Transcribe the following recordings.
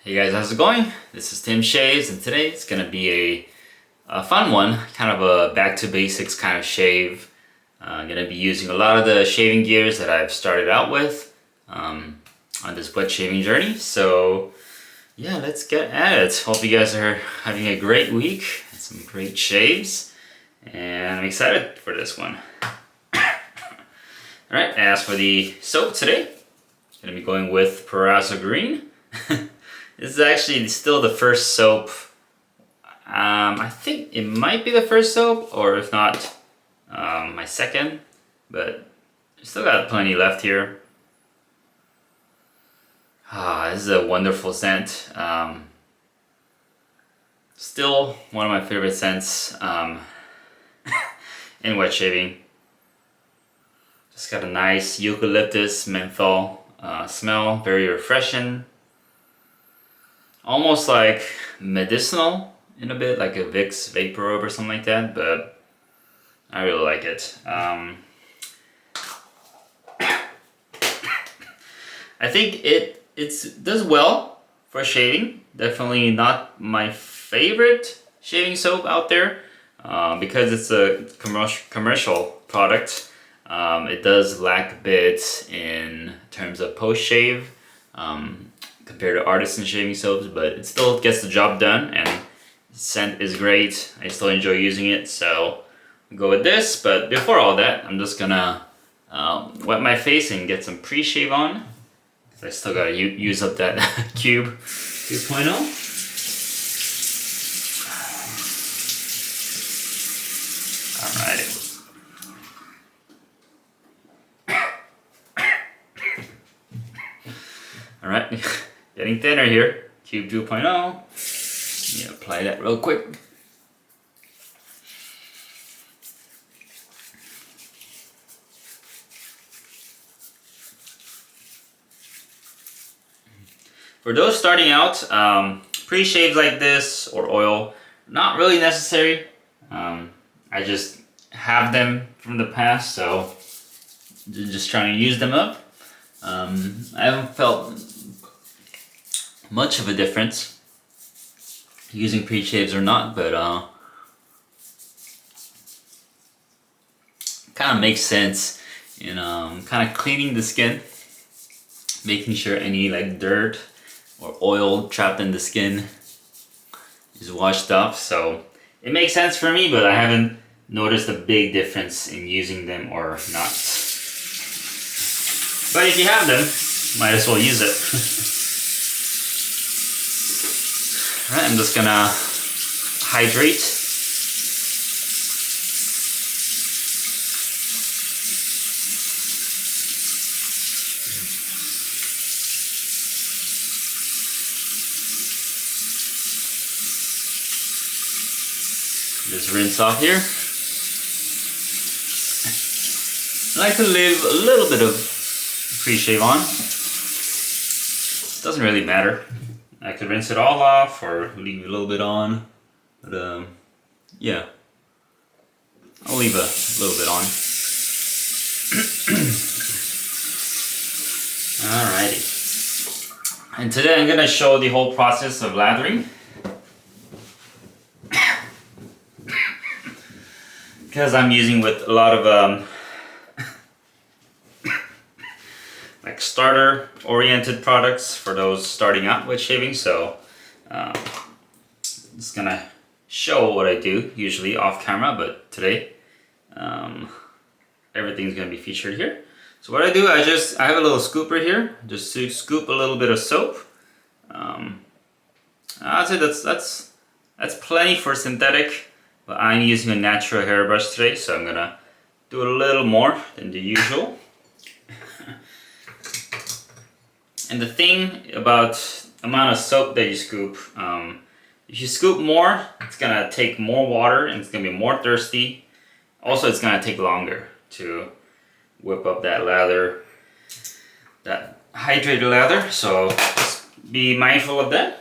Hey guys, how's it going? This is Tim Shaves, and today it's gonna be a fun one, kind of a back to basics kind of shave. I'm gonna be using a lot of the shaving gears that I've started out with on this wet shaving journey. So yeah, let's get at it. Hope you guys are having a great week and some great shaves, and I'm excited for this one. Alright, as for the soap today, I'm gonna be going with Proraso Green. This is actually still the first soap. I think it might be the first soap, or if not, my second, but still got plenty left here. This is a wonderful scent. Still one of my favorite scents in wet shaving. Just got a nice eucalyptus menthol smell, very refreshing. Almost like medicinal in a bit, like a Vicks Vapor Rub or something like that, but I really like it. I think it does well for shaving. Definitely not my favorite shaving soap out there because it's a commercial product. It does lack a bit in terms of post-shave. Compared to artisan shaving soaps, but it still gets the job done, and the scent is great. I still enjoy using it, so I'll go with this. But before all that, I'm just gonna wet my face and get some pre-shave on, because I still gotta use up that Cube 2.0. Alright. Alright. Getting thinner here, Cube 2.0. Yeah, apply that real quick. For those starting out, pre-shaves like this or oil, not really necessary. I just have them from the past, so just trying to use them up. I haven't felt much of a difference using pre-shaves or not, but kind of makes sense in kind of cleaning the skin, making sure any like dirt or oil trapped in the skin is washed off. So it makes sense for me, but I haven't noticed a big difference in using them or not. But if you have them, might as well use it. Alright, I'm just gonna hydrate. Just rinse off here. I like to leave a little bit of pre-shave on. Doesn't really matter. I could rinse it all off or leave a little bit on, but yeah, I'll leave a little bit on. Alrighty. And today I'm gonna show the whole process of lathering. Because I'm using with a lot of like starter oriented products for those starting out with shaving, so I'm just gonna show what I do usually off camera, but today everything's gonna be featured here. So what I do, I have a little scooper here, just to scoop a little bit of soap. I'd say that's plenty for synthetic, but I'm using a natural hairbrush today, so I'm gonna do a little more than the usual. And the thing about amount of soap that you scoop, if you scoop more, it's gonna take more water and it's gonna be more thirsty. Also, it's gonna take longer to whip up that lather, that hydrated lather. So just be mindful of that.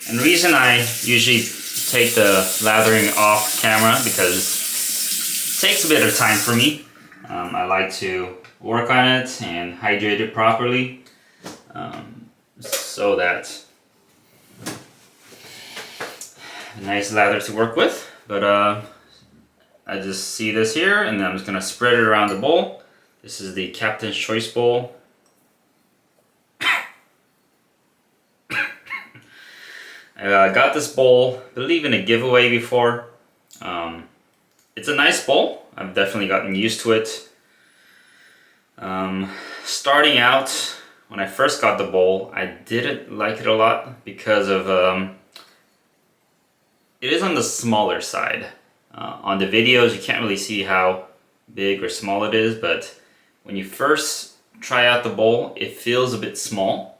And the reason I usually take the lathering off camera because it takes a bit of time for me. I like to work on it and hydrate it properly so that a nice lather to work with. But I just see this here, and then I'm just gonna spread it around the bowl. This is the Captain's Choice bowl. I got this bowl, I believe, in a giveaway before. It's a nice bowl. I've definitely gotten used to it. Starting out, when I first got the bowl, I didn't like it a lot because of it is on the smaller side. On the videos, you can't really see how big or small it is, but when you first try out the bowl, it feels a bit small,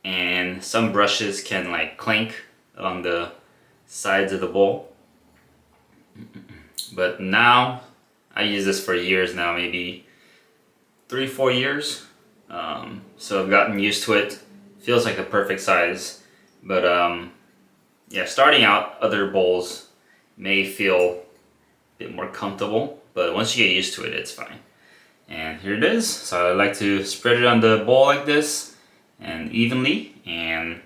and some brushes can like clank along the sides of the bowl. But now, I use this for years now, maybe 3-4 years. So I've gotten used to it. Feels like a perfect size. But yeah, starting out, other bowls may feel a bit more comfortable, but once you get used to it, it's fine. And here it is. So I like to spread it on the bowl like this and evenly, and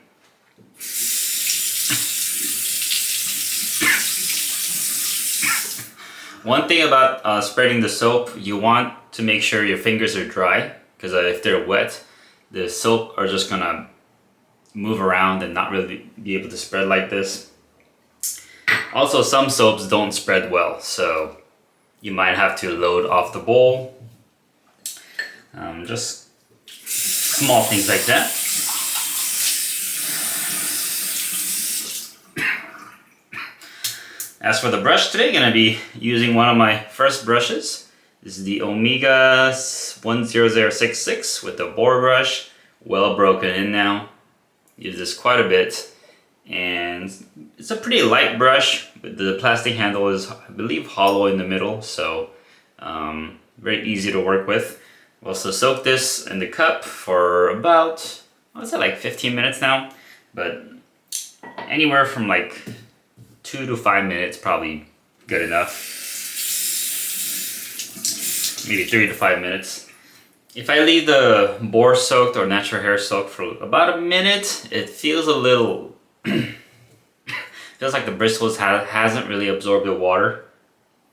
one thing about spreading the soap, you want to make sure your fingers are dry, because if they're wet, the soap are just gonna move around and not really be able to spread like this. Also, some soaps don't spread well, so you might have to load off the bowl. Just small things like that. As for the brush today, I'm going to be using one of my first brushes. This is the Omega 10066 with the Boar brush, well broken in now. Use this quite a bit, and it's a pretty light brush, but the plastic handle is, I believe, hollow in the middle, so very easy to work with. We'll also soak this in the cup for about, what's that, like 15 minutes now, but anywhere from like 2 to 5 minutes probably good enough. Maybe 3 to 5 minutes. If I leave the Boar soaked or natural hair soaked for about a minute, it feels a little feels like the bristles hasn't really absorbed the water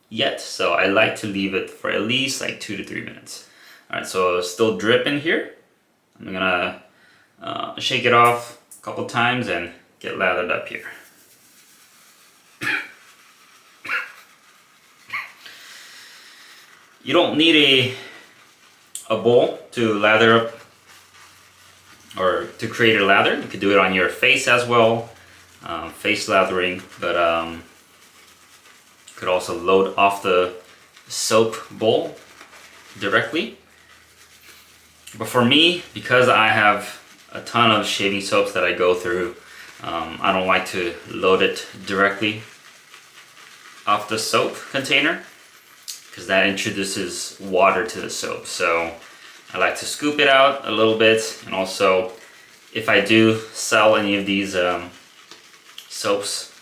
yet, so I like to leave it for at least like 2 to 3 minutes. Alright, so it's still dripping here. I'm gonna shake it off a couple times and get lathered up here. You don't need a bowl to lather up or to create a lather. You could do it on your face as well, face lathering, but you could also load off the soap bowl directly. But for me, because I have a ton of shaving soaps that I go through, I don't like to load it directly off the soap container, because that introduces water to the soap. So I like to scoop it out a little bit, and also if I do sell any of these soaps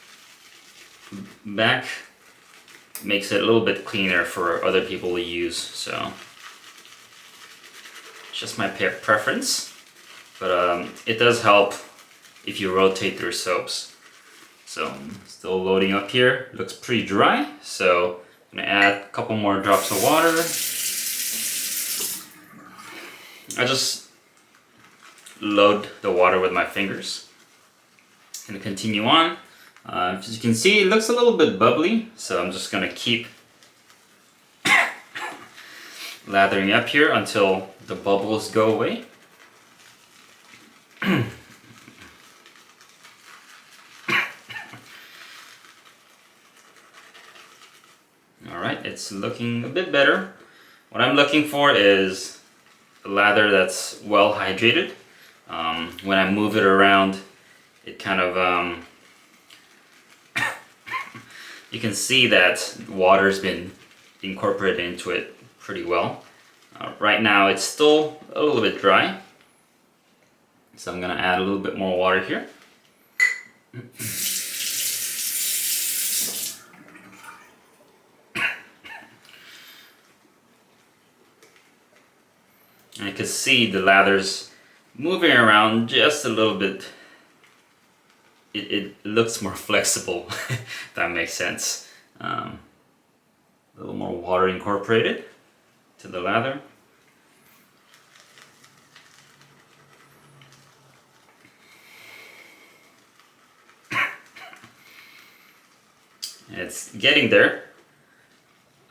back, it makes it a little bit cleaner for other people to use. So it's just my preference, but it does help if you rotate through soaps. So still loading up here, looks pretty dry, so I'm gonna add a couple more drops of water. I just load the water with my fingers. Gonna continue on. As you can see, it looks a little bit bubbly, so I'm just gonna keep lathering up here until the bubbles go away. Alright, it's looking a bit better. What I'm looking for is a lather that's well hydrated. When I move it around, it kind of you can see that water's been incorporated into it pretty well. Right now it's still a little bit dry, so I'm gonna add a little bit more water here. And I can see the lathers moving around just a little bit. It looks more flexible, if that makes sense. A little more water incorporated to the lather. It's getting there.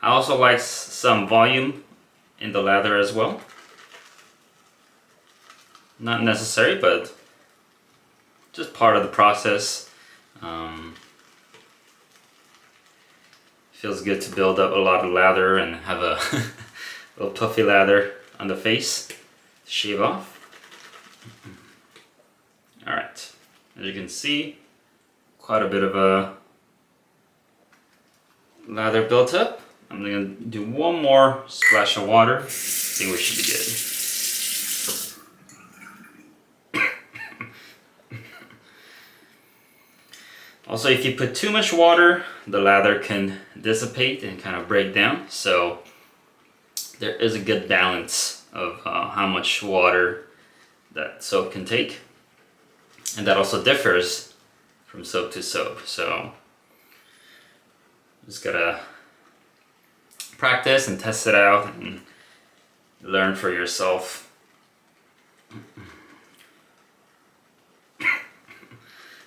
I also like some volume in the lather as well. Not necessary, but just part of the process. Feels good to build up a lot of lather and have a little puffy lather on the face to shave off. Alright, as you can see, quite a bit of a lather built up. I'm going to do one more splash of water. I think we should be good. Also, if you put too much water, the lather can dissipate and kind of break down. So there is a good balance of how much water that soap can take. And that also differs from soap to soap. So just gotta practice and test it out and learn for yourself.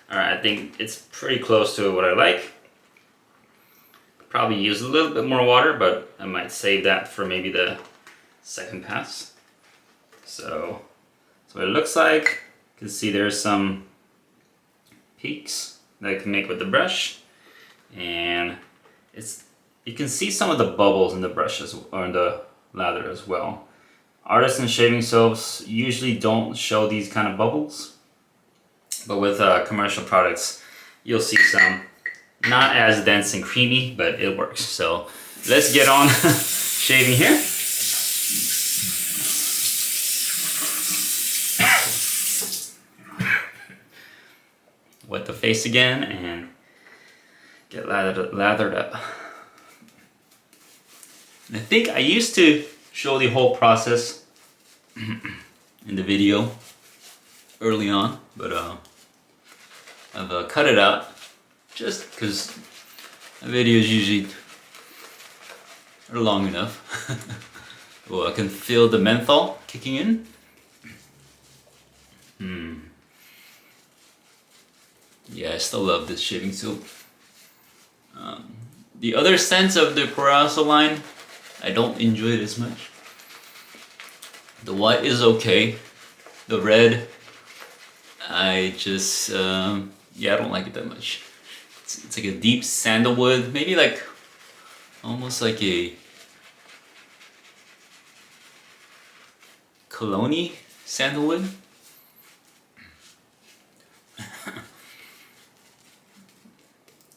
Alright, I think it's pretty close to what I like. Probably use a little bit more water, but I might save that for maybe the second pass. So that's what it looks like. You can see there's some peaks that I can make with the brush. And you can see some of the bubbles in the brushes or in the lather as well. Artisan shaving soaps usually don't show these kind of bubbles, but with commercial products you'll see some. Not as dense and creamy, but it works. So let's get on shaving here. Wet the face again and get lathered up. I think I used to show the whole process in the video early on, but I've cut it out just because my videos usually are long enough. Well, I can feel the menthol kicking in. Yeah, I still love this shaving soap. The other scents of the Proraso line, I don't enjoy it as much. The white is okay. The red, I just, yeah, I don't like it that much. It's like a deep sandalwood, maybe like, almost like a cologne sandalwood.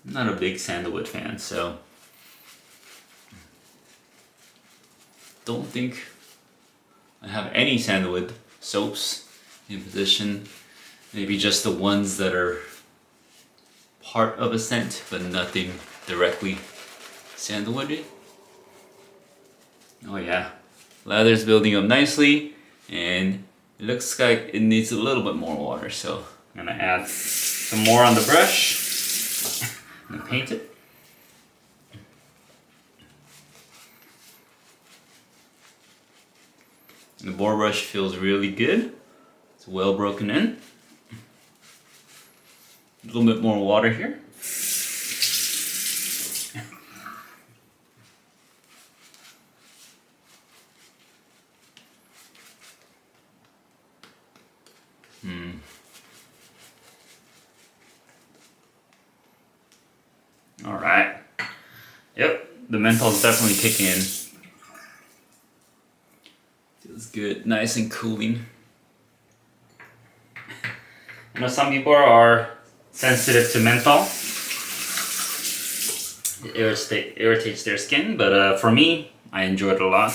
I'm not a big sandalwood fan, so don't think I have any sandalwood soaps in position. Maybe just the ones that are part of a scent, but nothing directly sandalwoody. Oh yeah, lather's building up nicely, and it looks like it needs a little bit more water, so I'm gonna add some more on the brush and paint it. The Boar brush feels really good. It's well broken in. A little bit more water here. All right. Yep, the menthol is definitely kicking in. Feels good, nice and cooling. I know some people are sensitive to menthol. It irritates their skin, but for me, I enjoy it a lot.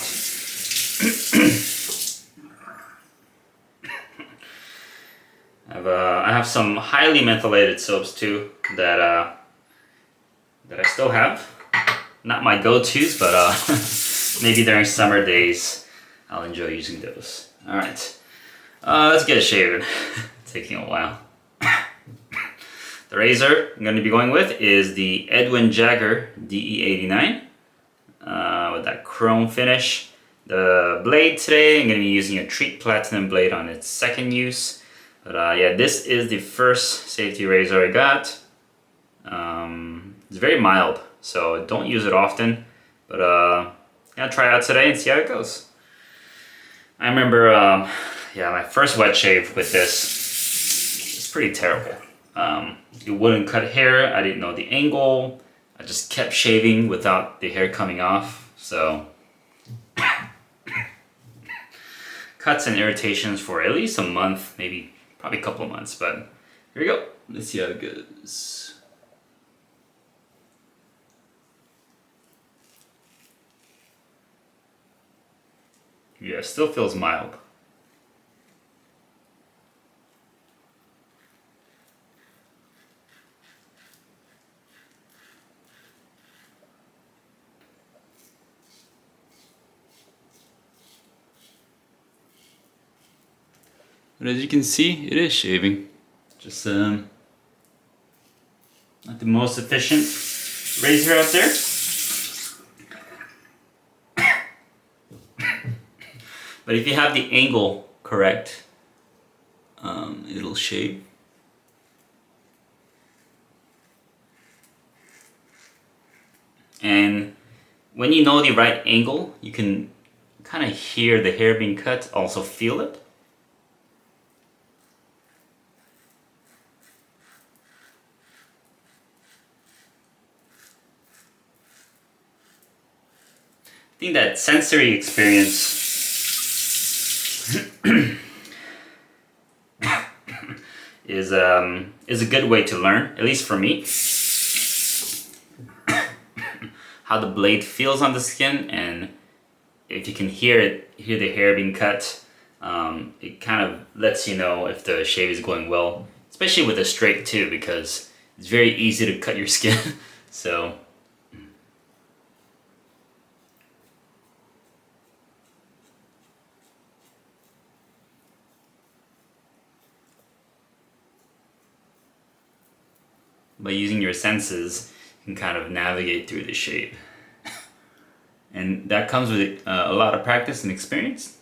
I have some highly mentholated soaps too that I still have. Not my go-tos, but maybe during summer days I'll enjoy using those. All right, let's get it shaved. Taking a while. The razor I'm going to be going with is the Edwin Jagger DE89 with that chrome finish. The blade today, I'm going to be using a Treet Platinum blade on its second use. But yeah, this is the first safety razor I got. It's very mild, so don't use it often. But I'm going to try it out today and see how it goes. I remember, yeah, my first wet shave with this was pretty terrible. It wouldn't cut hair, I didn't know the angle, I just kept shaving without the hair coming off, so cuts and irritations for at least a month, maybe probably a couple of months, but here we go. Let's see how it goes. Yeah, it still feels mild. But as you can see, it is shaving. Just not the most efficient razor out there. But if you have the angle correct, it'll shave. And when you know the right angle, you can kind of hear the hair being cut, also feel it. I think that sensory experience is a good way to learn, at least for me, how the blade feels on the skin, and if you can hear the hair being cut, it kind of lets you know if the shave is going well, especially with a straight too, because it's very easy to cut your skin. So by using your senses, you can kind of navigate through the shave. And that comes with a lot of practice and experience.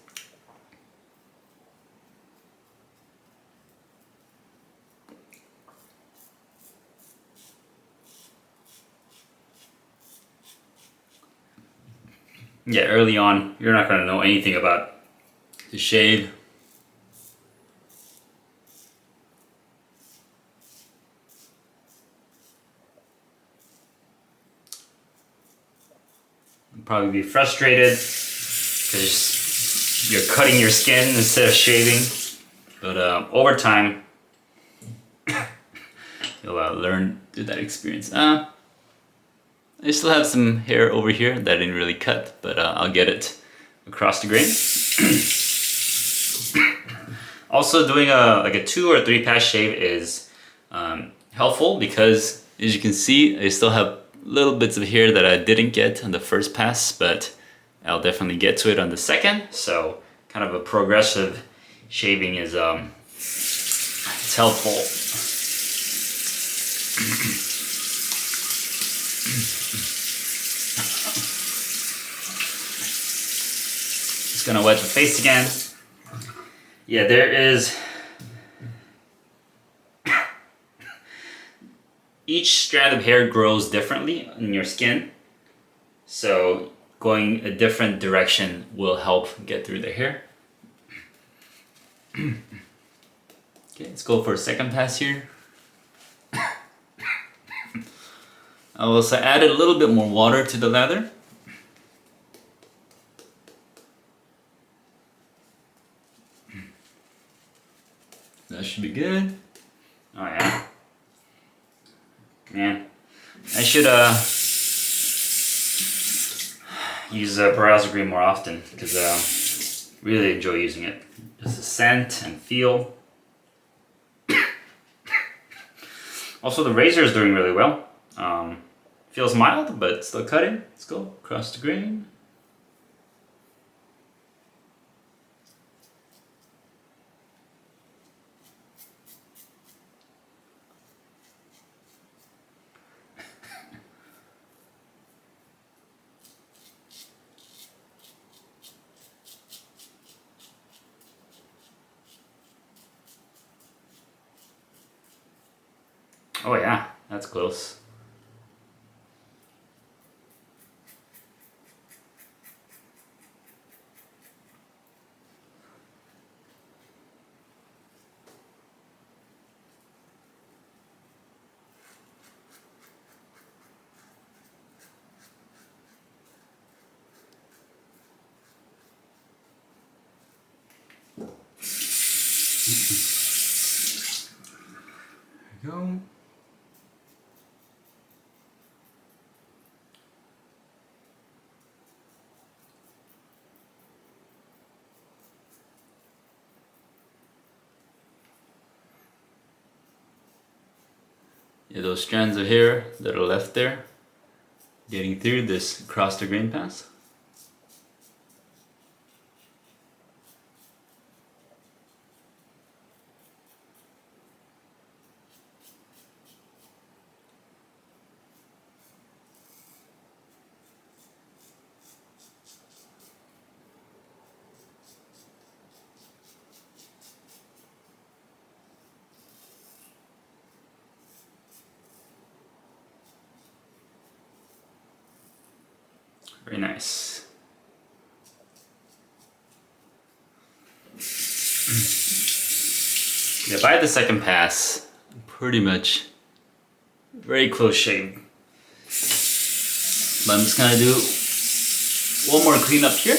Yeah, early on, you're not going to know anything about the shave. You'll probably be frustrated because you're cutting your skin instead of shaving. But over time, you'll learn through that experience. I still have some hair over here that I didn't really cut, but I'll get it across the grain. Also, doing like a 2 or 3 pass shave is helpful because, as you can see, I still have little bits of hair that I didn't get on the first pass, but I'll definitely get to it on the second. So, kind of a progressive shaving is it's helpful. Just gonna wet the face again. Yeah, there is each strand of hair grows differently in your skin, so going a different direction will help get through the hair. Okay, let's go for a second pass here. I also added a little bit more water to the lather. That should be good. Oh yeah. Man, I should use Proraso Green more often because really enjoy using it. Just the scent and feel. Also, the razor is doing really well. Feels mild, but still cutting. Let's go across the grain. Oh yeah, that's close. There we go. Yeah, those strands of hair that are left there, getting through this across the grain pass. Very nice. Yeah, by the second pass, pretty much very close shave. But I'm just gonna do one more cleanup here.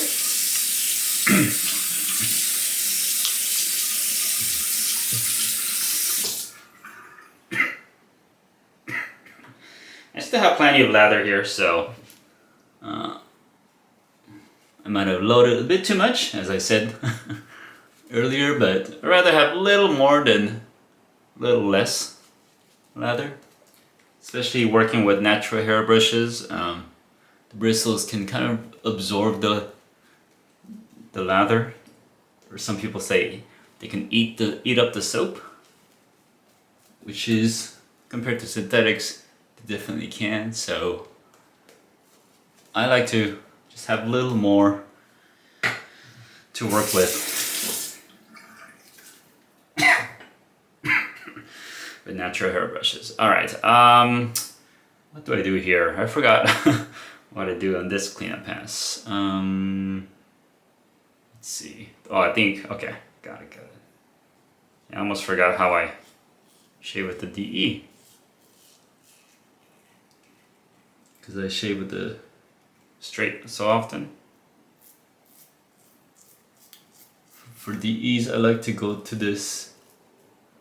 I still have plenty of lather here, so I might have loaded a bit too much, as I said earlier, but I'd rather have a little more than a little less lather. Especially working with natural hair brushes, the bristles can kind of absorb the lather, or some people say they can eat up the soap, which is, compared to synthetics, they definitely can. So I like to just have a little more to work with natural hair brushes. All right, what do I do here? I forgot what I do on this cleanup pass. Let's see. Oh, I think, okay, got it. I almost forgot how I shave with the DE. Because I shave with the straight so often. For DEs, I like to go to this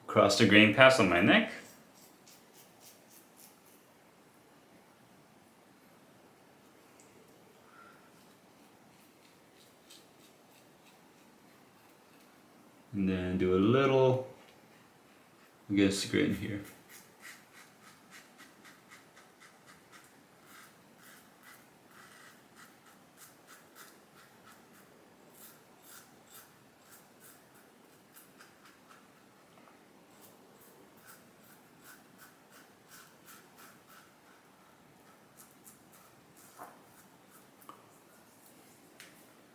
across the grain pass on my neck. And then do a little against the grain here.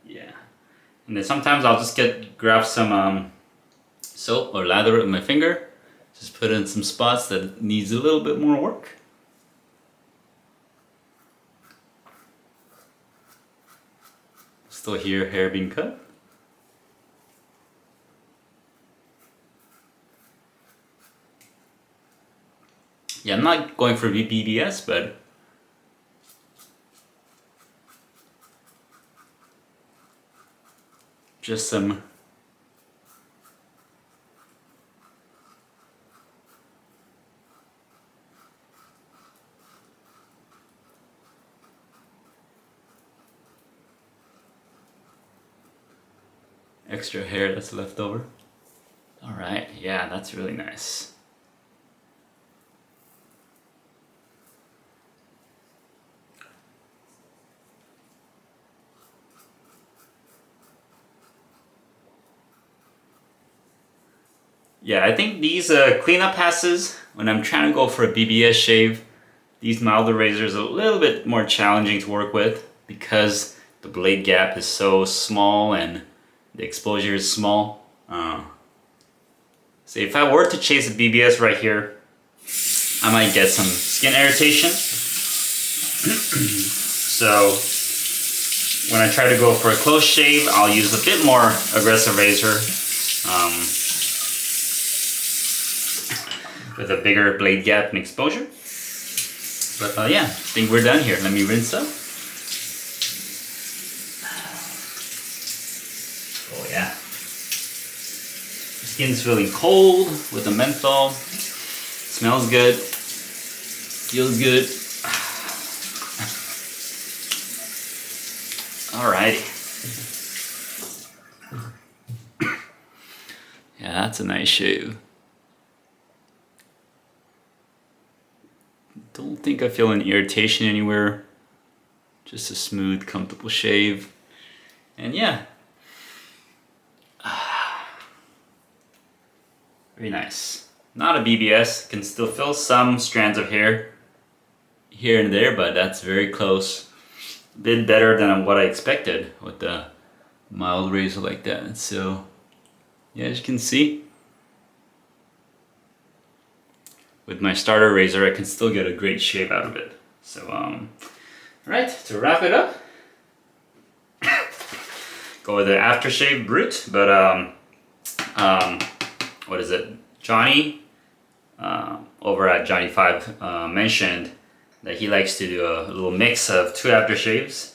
Yeah, and then sometimes I'll just grab some soap or lather with my finger, just put in some spots that needs a little bit more work. Still hear hair being cut. Yeah, I'm not going for BBS, but just some extra hair that's left over. All right, yeah, that's really nice. Yeah, I think these cleanup passes, when I'm trying to go for a BBS shave, these milder razors are a little bit more challenging to work with because the blade gap is so small and the exposure is small. So if I were to chase a BBS right here, I might get some skin irritation. So when I try to go for a close shave, I'll use a bit more aggressive razor with a bigger blade gap and exposure. But yeah, I think we're done here. Let me rinse up. Oh yeah. Skin's feeling cold with the menthol. Smells good. Feels good. Alrighty. Yeah, that's a nice shave. Don't think I feel any irritation anywhere. Just a smooth, comfortable shave. And yeah. Very nice. Not a BBS. Can still feel some strands of hair here and there, but that's very close. A bit better than what I expected with the mild razor like that. So yeah, as you can see, with my starter razor, I can still get a great shave out of it. So right, to wrap it up, go with the aftershave Brut, but what is it? Johnny over at Johnny 5 mentioned that he likes to do a little mix of 2 aftershaves,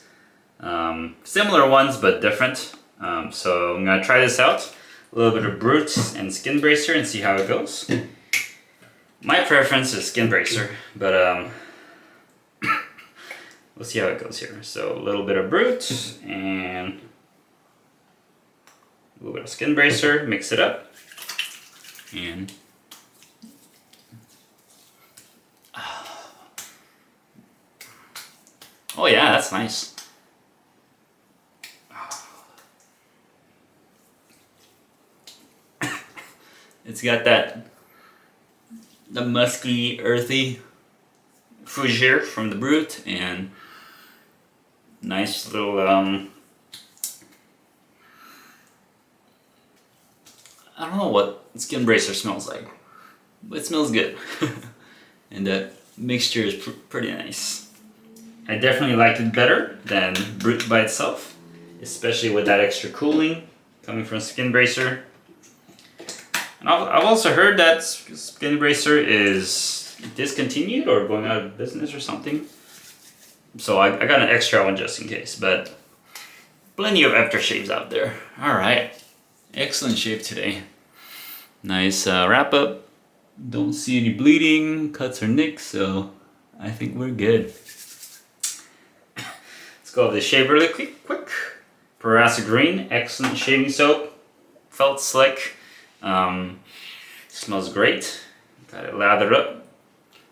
similar ones but different. So I'm gonna try this out. A little bit of Brut and Skin Bracer and see how it goes. My preference is Skin Bracer, but we'll see how it goes here. So a little bit of Brut and a little bit of Skin Bracer, mix it up, and oh yeah, that's nice. It's got the musky, earthy fougere from the Brut, and nice little I don't know what Skin Bracer smells like, but it smells good. And that mixture is pretty nice. I definitely liked it better than Brut by itself, especially with that extra cooling coming from Skin Bracer. And I've also heard that Skin Bracer is discontinued or going out of business or something. So I got an extra one just in case, but plenty of aftershaves out there. Alright, excellent shave today. Nice wrap up. Don't see any bleeding, cuts or nicks, so I think we're good. Let's go over the shave really quick. Proraso Green, excellent shaving soap. Felt slick. Smells great. Got it lathered up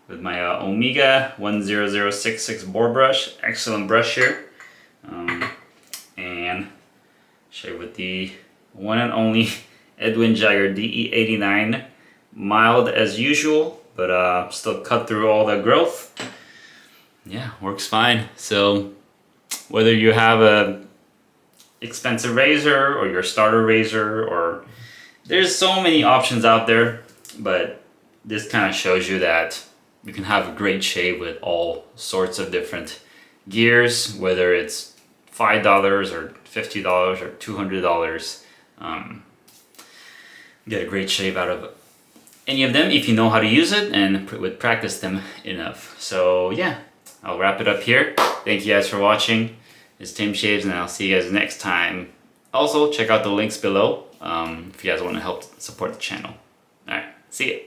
with my Omega 10066 Boar brush. Excellent brush here. And shave with the one and only Edwin Jagger DE89. Mild as usual, but still cut through all the growth. Yeah, works fine. So whether you have a expensive razor or your starter razor, or there's so many options out there, but this kind of shows you that you can have a great shave with all sorts of different gears, whether it's $5 or $50 or $200. Get a great shave out of any of them if you know how to use it and would practice them enough. So yeah, I'll wrap it up here. Thank you guys for watching. It's Tim Shaves, and I'll see you guys next time. Also, check out the links below if you guys want to help support the channel. Alright, see ya.